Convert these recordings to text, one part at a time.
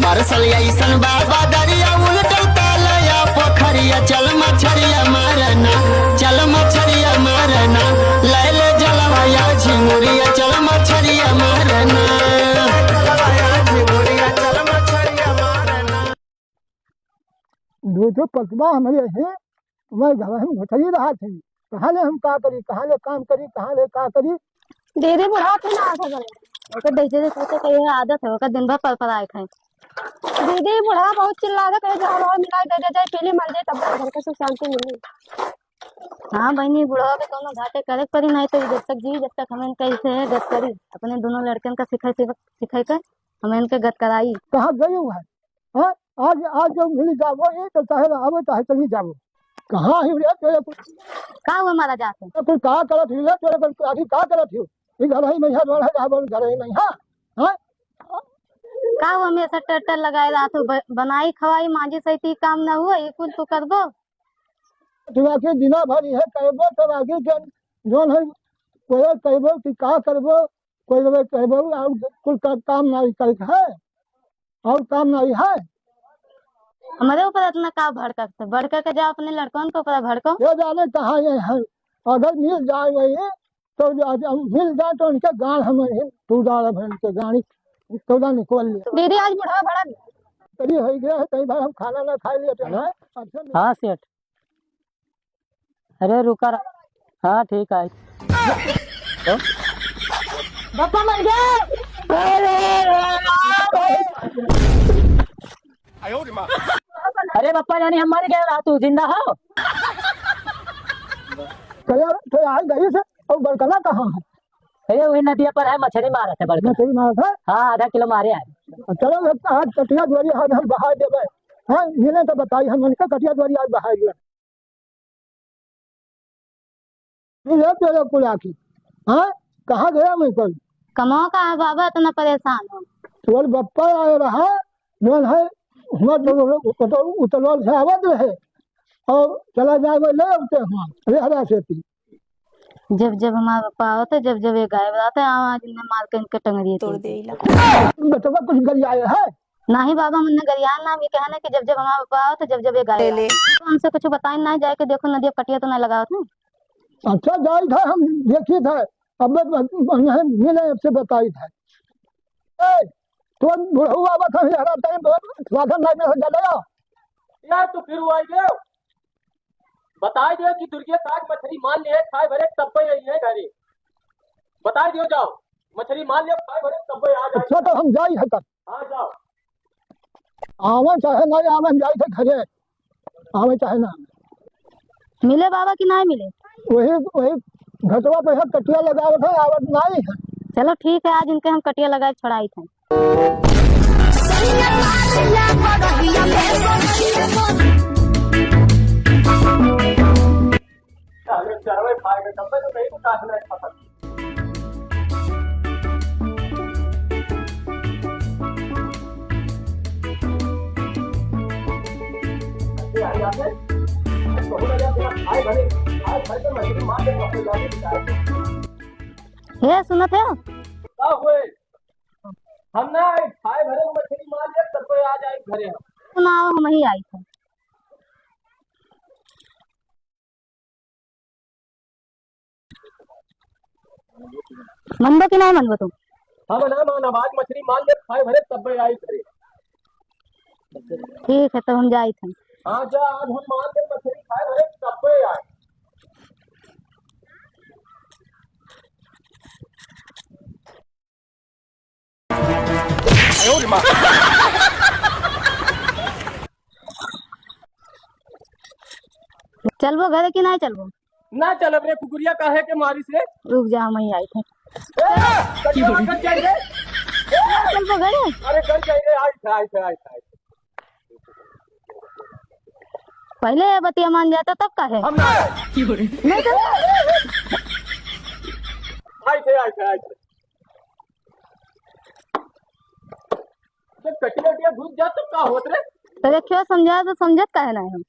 बरसल ऐसन बाबा दरिया उलटल तालया पोखरिया चल मछरिया मारना चल मछरिया मारना लैले जलवाया झिमुरिया चल मछरिया मारना जो कस्बा हमारे है वह घर हम मछली रहा थे कहाँ ले हम का करी कहाँ ले काम करी कहाँ ले का करी दीदी बुढ़ा थे ना आधा करे ओके देखे सोचे कहीं आदत है ओका दिन भर पर आए थे दीदी बुढ़ा बहुत चिल्ला दे करे झाड़ और मिलाई दे जाए पीली मर जाए तब घर के सुख शांति मिली। हाँ बहनी बुढ़ा के दोनों घाटे करे करी नहीं तो जब तक जी जब तक हमें कैसे है गत करी अपने दोनों लड़कन का सिखाई कर हमें इनके गत कराई। कहाँ गई हुआ है आज आज जो मिल जाओ ये तो चाहे आवे चाहे चली जाओ कहाँ ही रे तेरे का हुआ मारा जाते कोई का करत ही रे तेरे को आदि का करत हो ये घर ही नहीं है रोड है घर ही नहीं हां का हुआ हमेशा टट्टर लगाए रात बनाई खवाई मांझी सही काम ना हुआ ये कुल तो कर दो तू आके दिना भरी है कहबो तो आगे जोन है कोई कहबो कि का करबो कोई रे कहबो और कुल का काम नहीं कर है और काम नहीं है हमारे ऊपर इतना का भड़का के जाओ अपने लड़कों के ऊपर भड़को ये जाने कहाँ ये है अगर मिल जाए वही तो मिल जाए तो उनके गाड़ हमें तू डाल के गाड़ी तो निकल लिया दीदी आज बुढ़ा बड़ा कभी हो गया है कई बार हम खाना ना खा लिए हाँ सेठ अरे रुका हाँ ठीक है पापा मर गए अरे पप्पा जानी हमारे कह रहा तू जिंदा हो तो आज गई से और बड़कना कहाँ है अरे वही नदिया पर है मछली मारा थे बड़का मछली मारा था हाँ आधा किलो मारे है चलो आज कटिया द्वारी आज हम बहा देवे हाँ मिले तो बताई हम उनका कटिया द्वारी आज बहा दिया तेरे पुला की हाँ कहाँ गया मैं कल कमाओ का है बाबा इतना परेशान हो तुम्हारे बप्पा आए रहा जोन है उतरवाल से आवत रहे और चला जाए वो ले उठते हुआ रेहरा से थी जब जब हमारे पापा होते जब जब ये गायब रहते आज इन्हें मार के इनके टंगरी तोड़ दे बच्चा कुछ गरियाए है नहीं बाबा मुन्ने गरियान ना भी कहने कि जब जब हमारे पापा होते जब जब ये गायब तो हमसे कुछ बताए ना जाए के देखो नदिया कटिया तो नहीं लगा था अच्छा जाई था हम देखी था अब मिले से बताई था तो बुढ़ा बता हरा टाइम साधन नहीं में चलेगा यार तू फिर आई दे बता दे कि दुर्गे साग मछली मान लिए खाए भरे तब पे यही है घरे बता दियो जाओ मछली मान लिया खाए भरे तब पे आ जाए अच्छा तो हम जाई है तक हाँ जाओ आवे चाहे नहीं आवे जाई थे घरे आवे चाहे ना मिले बाबा की नहीं मिले वही घटवा पे है कटिया लगावे थे आवत नहीं है चलो ठीक है आज इनके हम कटिया लगाए छुड़ाई थे हे सुनत है हम ना खाए भरे मछली मार लिया तब पे आ जाए घरे सुनाओ हम ही आई थे मनबो कि नहीं मनबो तुम हम ना मान आवाज मछली मार लिया खाए भरे तब पे आई घरे ठीक है तो हम जाई थे हाँ जा आज हम मान के मछली खाए भरे तब पे आए चलबो घरे कि नहीं चलबो ना चल रे कुकुरिया काहे के मारी से रुक जा हम ही आई थे चलबो घरे अरे कर जाइए आई पहले बतिया मान जाता तब का है हम ना नहीं चल आई जब कटिया घुस जा तो का होत रे तो देखियो समझा तो समझत का है ना हम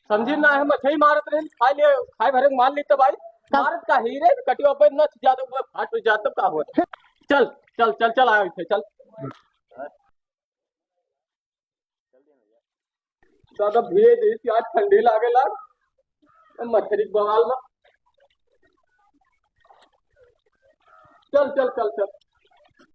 समझी ना है मछली मारत रहे खाए भरे मार ली तो भाई मारत का हीरे कटिया पे न जाता फाट जाता का होत चल चल चल चल आए थे चल दादा भेज दी कि आज ठंडी लागे लाग मछली बवाल में। चल चल चल चल